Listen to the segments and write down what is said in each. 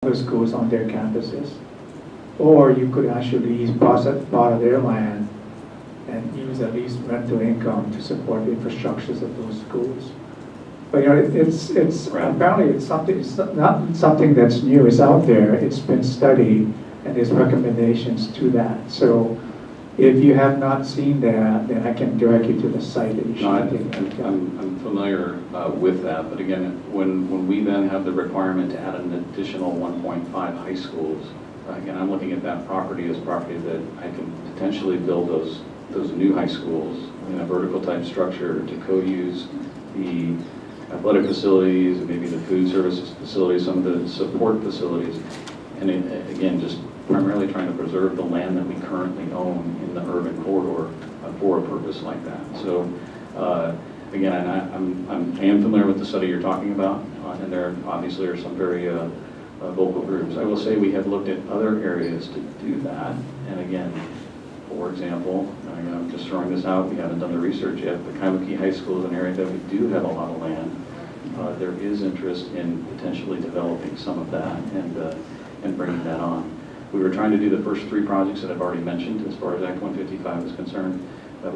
those schools on their campuses. Or you could actually use part of their land and use at least rental income to support the infrastructures of those schools. But you know, it's apparently it's not something that's new. It's out there. It's been studied, and there's recommendations to that. So if you have not seen that, then I can direct you to the site that you should take a look at. I'm familiar with that, but again, when we then have the requirement to add an additional 1.5 high schools, again, I'm looking at that property as property that I can potentially build those new high schools in a vertical type structure to co-use the athletic facilities, maybe the food services facilities, some of the support facilities, and again, just primarily trying to preserve the land that we currently own in the urban corridor for a purpose like that. So again, I am familiar with the study you're talking about, and there obviously are some very vocal groups. I will say we have looked at other areas to do that, and again, for example, I'm just throwing this out, we haven't done the research yet, but Kalihi High School is an area that we do have a lot of land. There is interest in potentially developing some of that and bringing that on. We were trying to do the first 3 projects that I've already mentioned as far as Act 155 is concerned,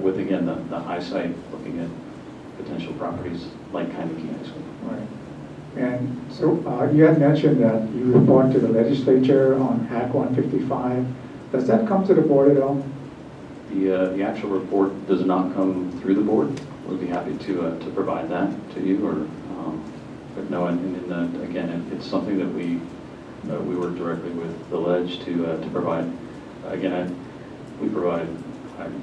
with again the high site looking at potential properties like Kalihi High School. Right. And so you had mentioned that you report to the legislature on Act 155. Does that come to the board at all? The actual report does not come through the board. We'd be happy to provide that to you, or but no, and again, it's something that we work directly with the ledge to provide. Again, we provide.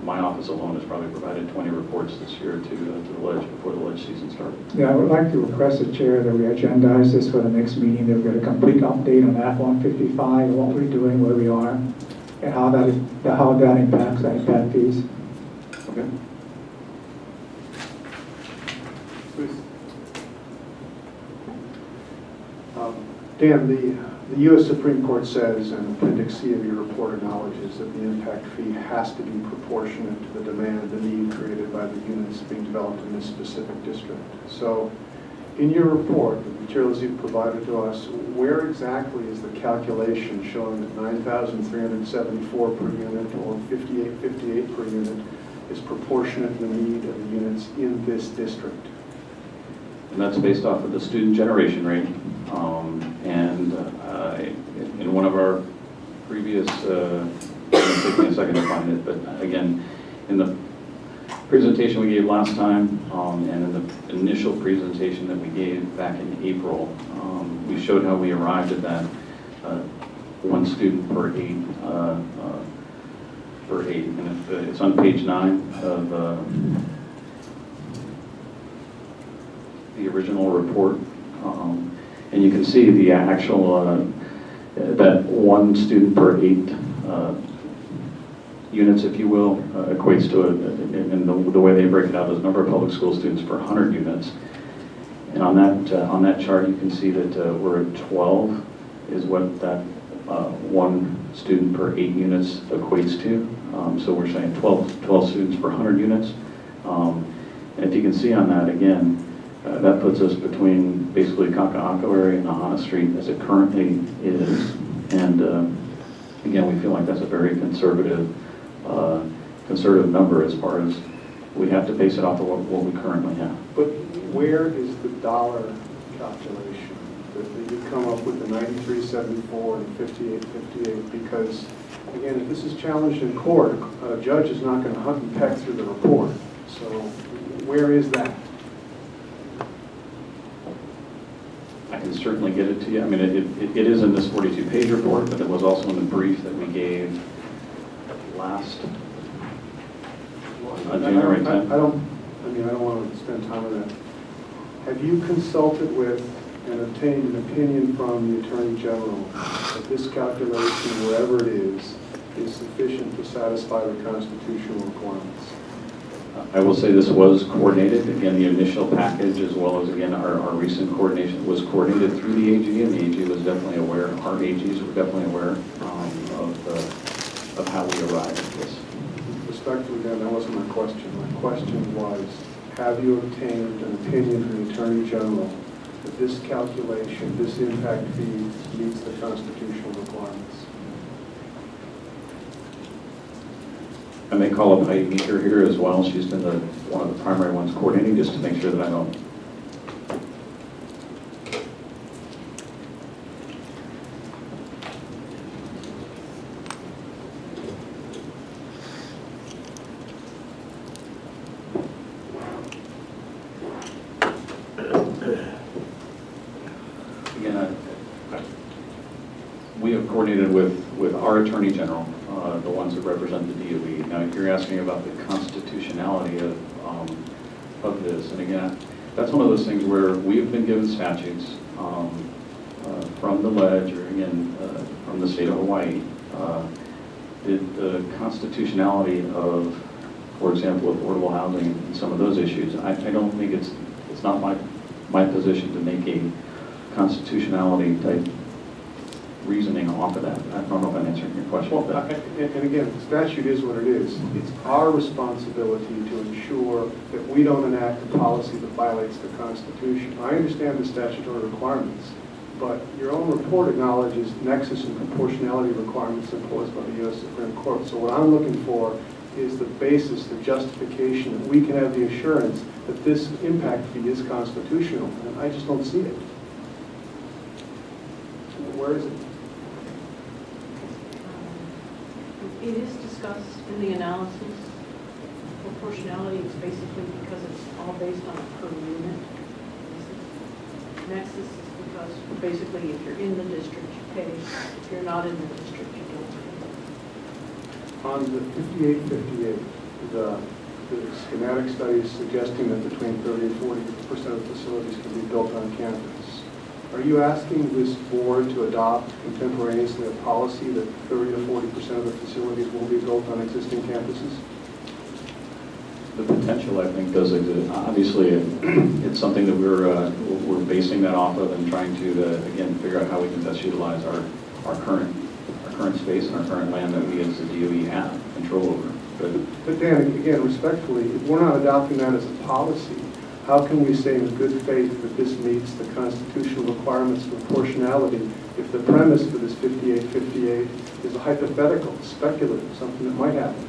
My office alone has probably provided 20 reports this year to the ledge before the ledge season started. Yeah, I would like to request the chair that we agendize this for the next meeting. That we get a complete update on Act 155, what we're doing, where we are, and how that impacts our impact fees. Okay. Dan, the U.S. Supreme Court says, and Appendix C of your report acknowledges, that the impact fee has to be proportionate to the demand, the need created by the units being developed in this specific district. So, in your report, the materials you've provided to us, where exactly is the calculation showing that 9,374 per unit or 5858 per unit is proportionate to the need of the units in this district? And that's based off of the student generation rate. And in one of our previous, it's going to take me a second to find it, but again, in the presentation we gave last time, and in the initial presentation that we gave back in April, we showed how we arrived at that 1 student per 8, and it's on page 9 of the original report, and you can see the actual that 1 student per 8 units, if you will, equates to and the way they break it out is number of public school students per 100 units. And on that chart, you can see that we're at 12 is what that 1 student per 8 units equates to. So we're saying 12 students per 100 units. And if you can see on that again, that puts us between basically Kaka'ako area and Nahana Street as it currently is. And again, we feel like that's a very conservative number as far as we have to base it off of what we currently have. But where is the dollar calculation that you come up with the 93.74 and 58.58? Because again, if this is challenged in court, a judge is not going to hunt and peck through the report. So where is that? I can certainly get it to you. I mean, it is in this 42-page report, but it was also in the brief that we gave last January 10th. I don't want to spend time on that. Have you consulted with and obtained an opinion from the Attorney General that this calculation, wherever it is sufficient to satisfy the constitutional requirements? I will say this was coordinated. Again, the initial package, as well as again our recent coordination, was coordinated through the AG, and the AG was definitely aware. Our AGs were definitely aware of how we arrived at this. Respectfully, Dan, that wasn't my question. My question was, have you obtained an opinion from the Attorney General that this calculation, this impact fee meets the constitutional requirements? I may call up Heidi Meeker here as well. She's been one of the primary ones coordinating, just to make sure that I don't. Again, we have coordinated with our Attorney General, the ones that represent the DOE. Now, you're asking about the constitutionality of this, and again, that's one of those things where we have been given statutes from the ledge, or again, from the state of Hawaii. The constitutionality of, for example, affordable housing and some of those issues, I don't think it's not my position to make a constitutionality type reasoning off of that. I don't know if I'm answering your question. Well, and again, the statute is what it is. It's our responsibility to ensure that we don't enact a policy that violates the Constitution. I understand the statutory requirements, but your own report acknowledges nexus and proportionality requirements imposed by the U.S. Supreme Court. So what I'm looking for is the basis, the justification, that we can have the assurance that this impact fee is constitutional, and I just don't see it. Where is it? It is discussed in the analysis. Proportionality is basically because it's all based on a per unit. Nexus is because basically if you're in the district, you pay. If you're not in the district, you don't pay. On the 5858, the schematic study is suggesting that between 30 and 40% of facilities can be built on campus. Are you asking this board to adopt contemporaneously a policy that 30 to 40% of the facilities will be built on existing campuses? The potential, I think, does exist. Obviously, it's something that we're basing that off of and trying to, again, figure out how we can best utilize our current space and our current land that we as the DOE have control over. But Dan, again, respectfully, if we're not adopting that as a policy, how can we say in good faith that this meets the constitutional requirements of proportionality if the premise for this 5858 is a hypothetical, speculative, something that might happen?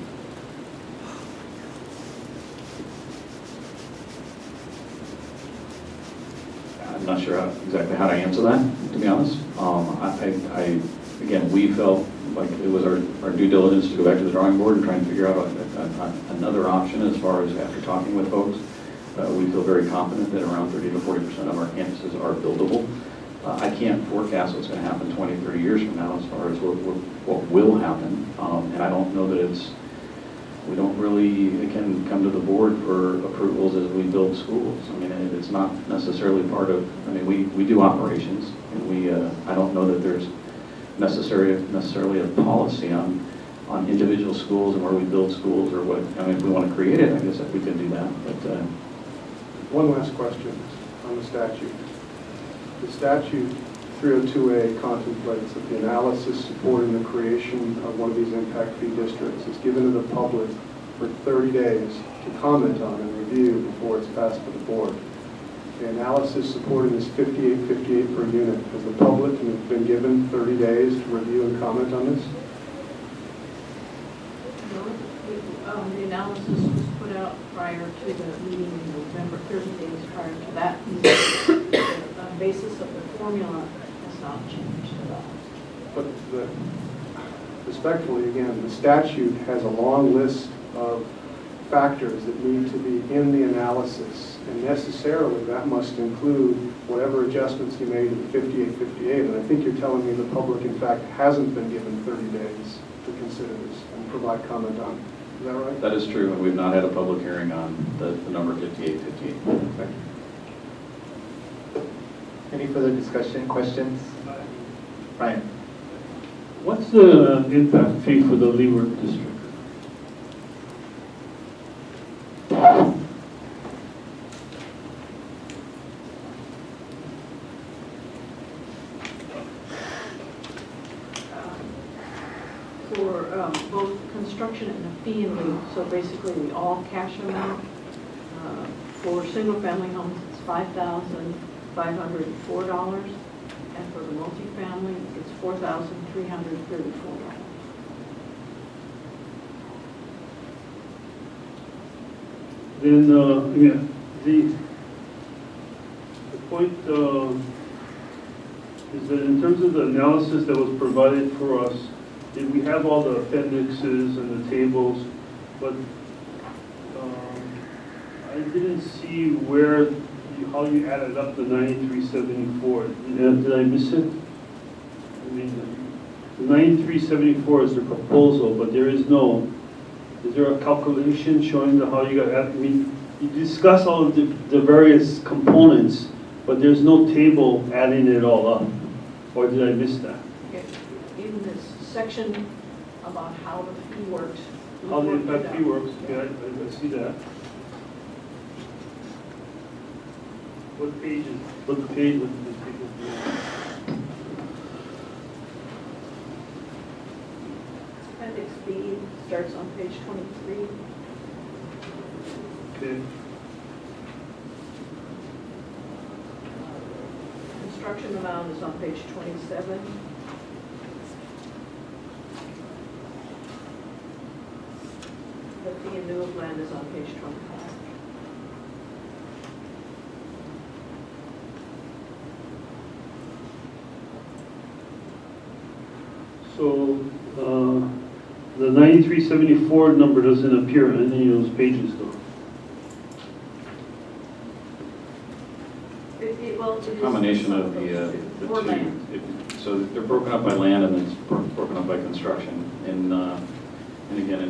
I'm not sure exactly how to answer that, to be honest. Again, we felt like it was our due diligence to go back to the drawing board and try and figure out another option as far as after talking with folks. We feel very confident that around 30 to 40% of our campuses are buildable. I can't forecast what's going to happen 20, 30 years from now as far as what will happen. And I don't know that we don't really, again, come to the board for approvals as we build schools. I mean, it's not necessarily part of, I mean, we do operations, and I don't know that there's necessarily a policy on individual schools and where we build schools or what. I mean, if we want to create it, I guess we can do that. But one last question on the statute. The statute 302A contemplates that the analysis supporting the creation of one of these impact fee districts is given to the public for 30 days to comment on and review before it's passed to the board. The analysis supporting this 5858 per unit, has the public been given 30 days to review and comment on this? The analysis was put out prior to the meeting in November, 30 days prior to that meeting. The basis of the formula has not changed at all. But respectfully, again, the statute has a long list of factors that need to be in the analysis, and necessarily that must include whatever adjustments you made in 5858. And I think you're telling me the public, in fact, hasn't been given 30 days to consider this and provide comment on it. Is that right? that is true, and we've not had a public hearing on the number 5858. Thank you. Any further discussion, questions? Ryan? What's the impact fee for the Leeward district? For both construction and a fee in lieu, so basically the all cash amount. For single family homes, it's $5,000. $504, and for the multifamily, it's $4,334. Then, yeah, the point is that in terms of the analysis that was provided for us, we have all the appendixes and the tables, but I didn't see how you added up the 9374. Did I miss it? I mean, the 9374 is the proposal, but is there a calculation showing how you got, I mean, you discuss all of the various components, but there's no table adding it all up, or did I miss that? In this section about how the fee works. How the impact fee works, yeah, I see that. What page is, what page was this? Appendix B starts on page 23. Okay. Construction amount is on page 27. The fee in lieu of land is on page 25. So, the 9374 number doesn't appear on any of those pages though. Well, it is Combination of the for two. land. So they're broken up by land and then it's broken up by construction. And again,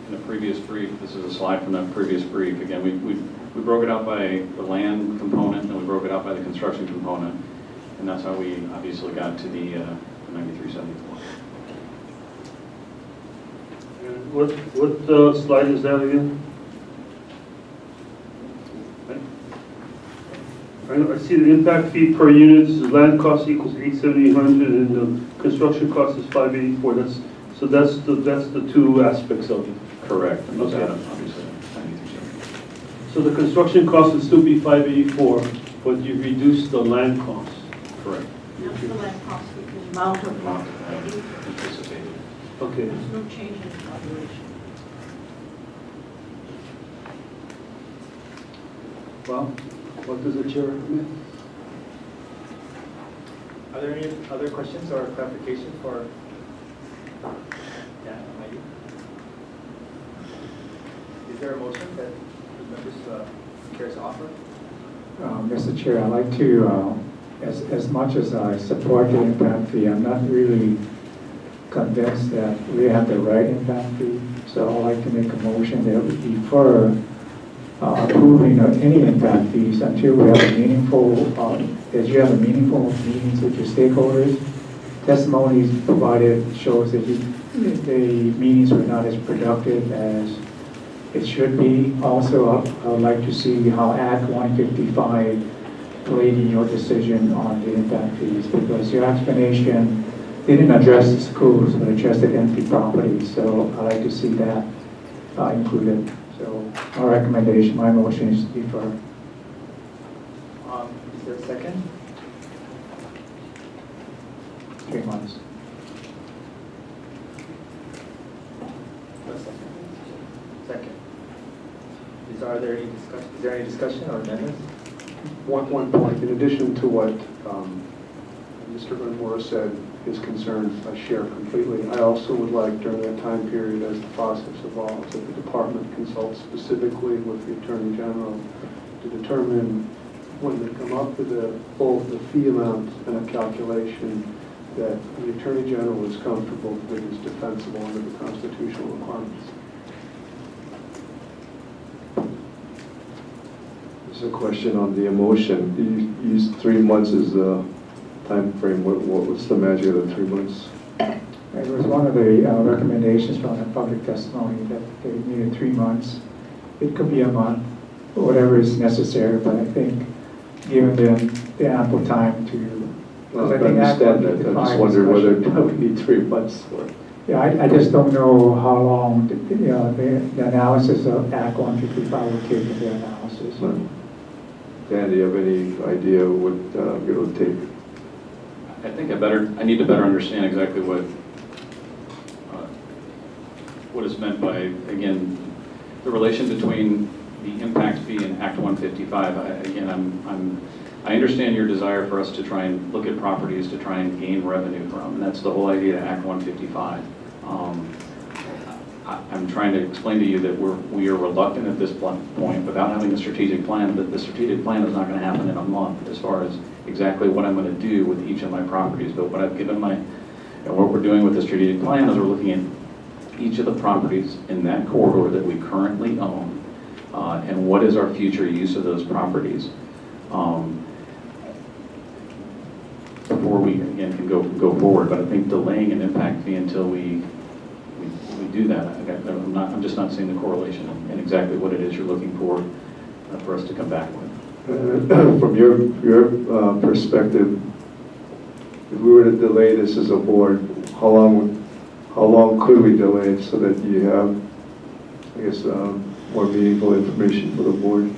in a previous brief, this is a slide from that previous brief. Again, we broke it out by the land component and we broke it out by the construction component. And that's how we obviously got to the 9374. And what slide is that again? I see the impact fee per unit, land cost equals 8,700 and the construction cost is 584. That's the two aspects of it. Correct. And those Okay. add up, obviously, 9374. So the construction cost would still be 584, but you reduce the land cost. Correct. Not the land cost, the amount of Amount land. anticipated. Okay. There's no change in the population. Well, what does the chair recommend? Are there any other questions or clarification for Dan or Maggie? Is there a motion that the members care to offer? Mr. Chair, I'd like to, as much as I support the impact fee, I'm not really convinced that we have the right impact fee. So I'd like to make a motion that we defer approving of any impact fees until we have a meaningful, as you have a meaningful meetings with your stakeholders. Testimonies provided shows that the meetings were not as productive as it should be. Also, I would like to see how Act 155 played in your decision on the impact fees, because your explanation didn't address the schools, but addressed the empty properties. So I'd like to see that included. So my recommendation, my motion is to defer. Is there a second? 3 months. No second. Second. Are there any discussion? Is there any discussion or amendments? One point, in addition to what Mr. Glenmore said, his concerns I share completely. I also would like, during that time period, as the process evolves, that the department consults specifically with the Attorney General to determine, when they come up with both the fee amount and a calculation, that the Attorney General is comfortable that it is defensible under the constitutional requirements. There's a question on the emotion. You used 3 months as a time frame. What's the magic of the 3 months? It was one of the recommendations from the public testimony that they needed 3 months. It could be a month, whatever is necessary, but I think giving them the ample time to. Well, I understand that. I just wondered whether we need 3 months for it. Yeah, I just don't know how long the analysis of Act 155 will take in their analysis. Right. Dan, do you have any idea what it'll take? I think I need to better understand exactly what is meant by, again, the relation between the impact fee and Act 155. I understand your desire for us to try and look at properties to try and gain revenue from, and that's the whole idea of Act 155. I'm trying to explain to you that we are reluctant at this point, without having a strategic plan, that the strategic plan is not going to happen in a month as far as exactly what I'm going to do with each of my properties. But what I've given and what we're doing with the strategic plan is we're looking at each of the properties in that corridor that we currently own, and what is our future use of those properties. Before we, again, can go forward, but I think delaying an impact fee until we do that, I'm just not seeing the correlation and exactly what it is you're looking for us to come back with. From your perspective, if we were to delay this as a board, how long could we delay it so that you have, I guess, more meaningful information for the board?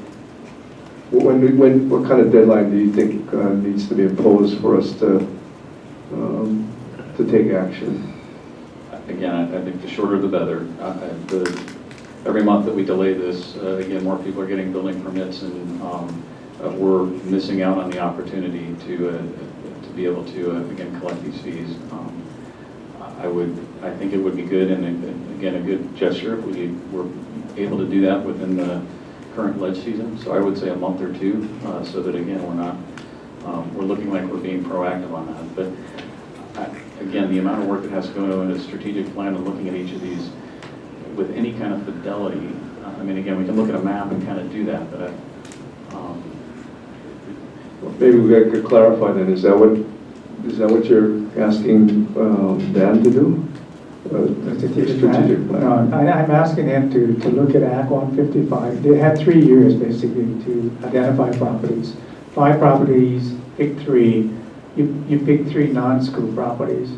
What kind of deadline do you think needs to be imposed for us to take action? Again, I think the shorter the better. Every month that we delay this, again, more people are getting building permits, and we're missing out on the opportunity to be able to again collect these fees. I think it would be good, and again, a good gesture if we were able to do that within the current ledge season. So I would say a month or two, so that again we're looking like we're being proactive on that. But again, the amount of work that has to go into a strategic plan and looking at each of these with any kind of fidelity. I mean, again, we can look at a map and kind of do that, but maybe we could clarify then. Is that what you're asking Dan to do? Strategic plan. No, I'm asking him to look at Act 155. They had 3 years basically to identify properties. 5 properties, pick 3. You pick 3 non-school properties.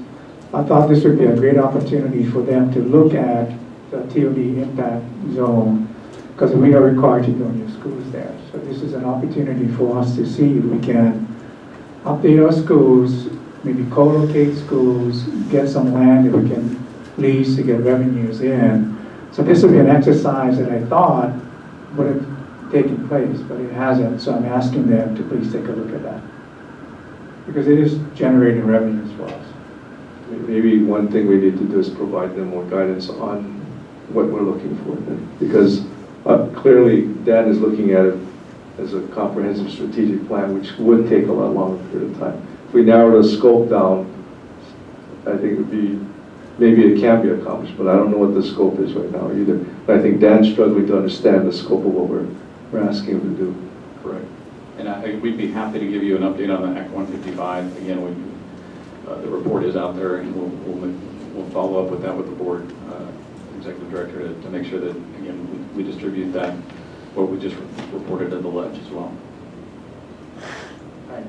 I thought this would be a great opportunity for them to look at the TOD impact zone, because we are required to build new schools there. So this is an opportunity for us to see if we can update our schools, maybe co-locate schools, get some land that we can lease to get revenues in. So this would be an exercise that I thought would have taken place, but it hasn't. So I'm asking them to please take a look at that, because it is generating revenues for us. Maybe one thing we need to do is provide them more guidance on what we're looking for then. Because clearly Dan is looking at it as a comprehensive strategic plan, which would take a lot longer period of time. If we narrow the scope down, I think it would be, maybe it can be accomplished, but I don't know what the scope is right now either. But I think Dan's struggling to understand the scope of what we're asking him to do. correct. And we'd be happy to give you an update on the Act 155. Again, the report is out there, and we'll follow up with that with the board, executive director, to make sure that, again, we distribute that, what we just reported to the ledge as well. Right.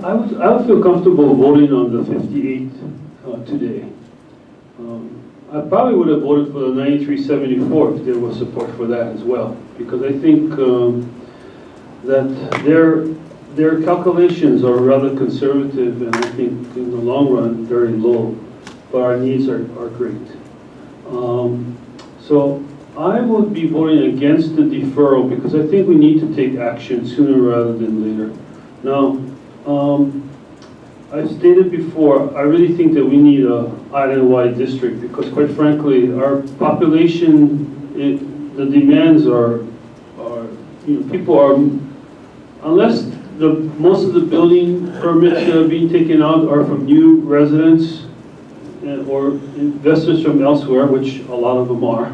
I would feel comfortable voting on the 58 today. I probably would have voted for the 9374 if there was support for that as well, because I think that their calculations are rather conservative, and I think in the long run very low, but our needs are great. So I would be voting against the deferral, because I think we need to take action sooner rather than later. Now, I've stated before, I really think that we need a island-wide district, because quite frankly, our population, the demands are people are, unless most of the building permits that are being taken out are from new residents or investors from elsewhere, which a lot of them are.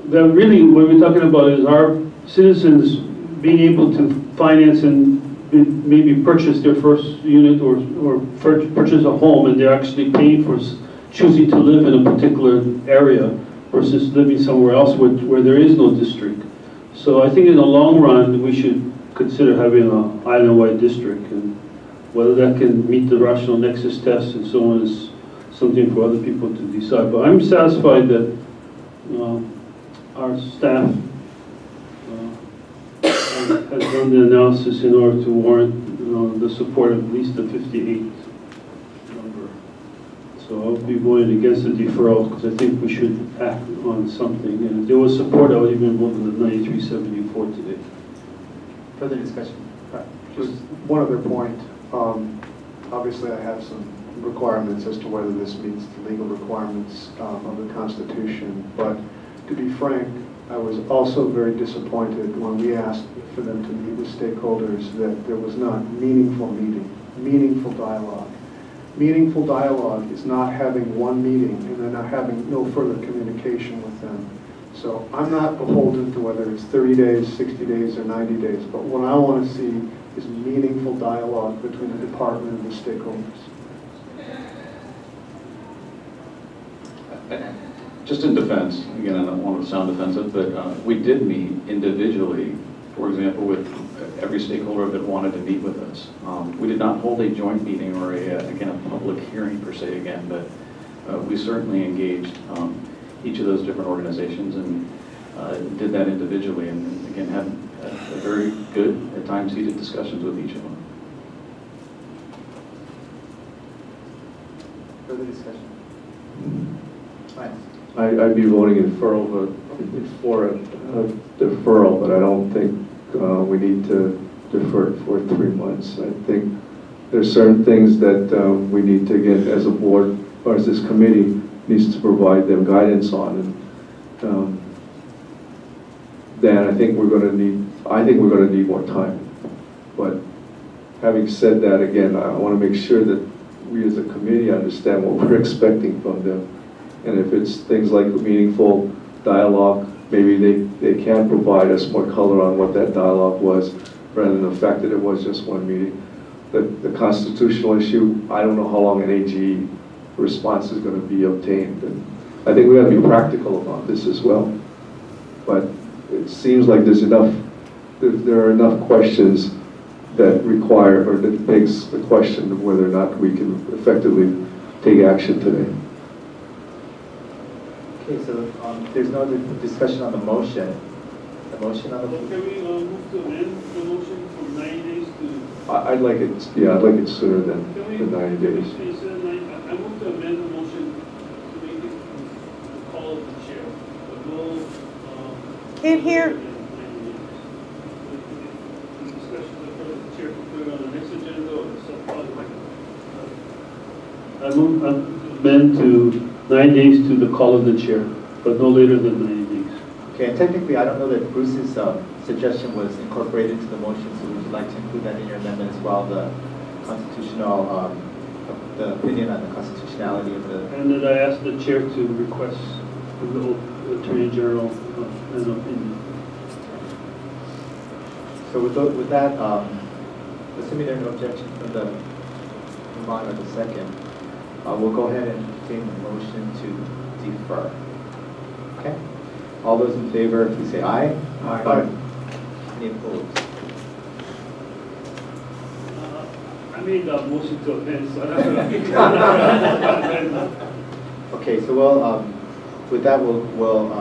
Then really what we're talking about is our citizens being able to finance and maybe purchase their first unit or purchase a home, and they're actually paying for choosing to live in a particular area versus living somewhere else where there is no district. So I think in the long run we should consider having an island-wide district. And Whether that can meet the rational nexus test and so on is something for other people to decide. But I'm satisfied that our staff has done the analysis in order to warrant the support of at least the 58 number. So I'll be voting against the deferral because I think we should act on something. And if there was support, I would even vote for the 9374 today. Further discussion? Just one other point. Obviously, I have some requirements as to whether this meets the legal requirements of the Constitution. But to be frank, I was also very disappointed when we asked for them to meet with stakeholders that there was not meaningful meeting, meaningful dialogue. Meaningful dialogue is not having one meeting and then not having no further communication with them. So I'm not beholden to whether it's 30 days, 60 days, or 90 days, but what I want to see is meaningful dialogue between the department and the stakeholders. Just in defense, again, I don't want to sound defensive, but we did meet individually, for example, with every stakeholder that wanted to meet with us. We did not hold a joint meeting or, again, a public hearing per se again, but we certainly engaged each of those different organizations and did that individually and again, had a very good, at times heated discussions with each of them. Further discussion? Fine. I'd be voting in for a deferral, but I don't think we need to defer it for 3 months. I think there's certain things that we need to, again, as a board or as this committee needs to provide them guidance on. And then I think we're going to need more time. But having said that, again, I want to make sure that we as a committee understand what we're expecting from them. And if it's things like meaningful dialogue, maybe they can provide us more color on what that dialogue was, rather than the fact that it was just one meeting. The constitutional issue, I don't know how long an AGE response is going to be obtained. And I think we have to be practical about this as well. But it seems like there are enough questions that require, or that begs the question of whether or not we can effectively take action today. Okay, so there's no other discussion on the motion. The motion on the Can we move to amend the motion from 90 days to? I'd like it sooner than the 90 days. I move to amend the motion to make it the call of the chair. But no. Can't hear. The discussion of the chair can put it on the next agenda or something. I move amend to 9 days to the call of the chair, but no later than 90 days. Okay, and technically, I don't know that Bruce's suggestion was incorporated into the motion, so would you like to include that in your amendment as well, the constitutional, the opinion on the constitutionality of the... And that I asked the chair to request from the Attorney General an opinion. So with that, assuming there are no objections from the Moana the second, we'll go ahead and entertain the motion to defer. Okay? All those in favor, please say aye. Aye. Any opposed? I made that motion to amend, so I don't know. Okay, so we'll, with that, we'll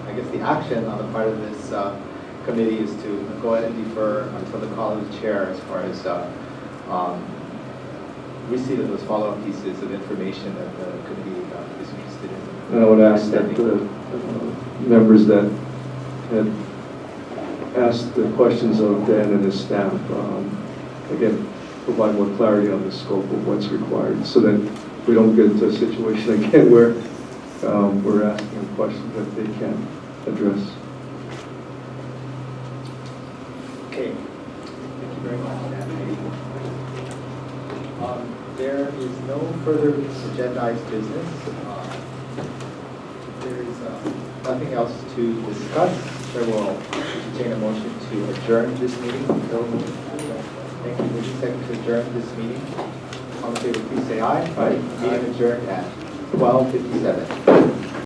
I guess the action on the part of this committee is to go ahead and defer until the call of the chair as far as receipt of those follow-up pieces of information that the committee is interested in. And I would ask that the members that had asked the questions of Dan and his staff, again, provide more clarity on the scope of what's required so that we don't get into a situation again where we're asking them questions that they can't address. Okay. Thank you very much, Dan. There is no further agendized business. There is nothing else to discuss. I will entertain a motion to adjourn this meeting. Thank you. Moving second to adjourn this meeting. All in favor, please say aye. Aye. Meeting adjourned at 12:57.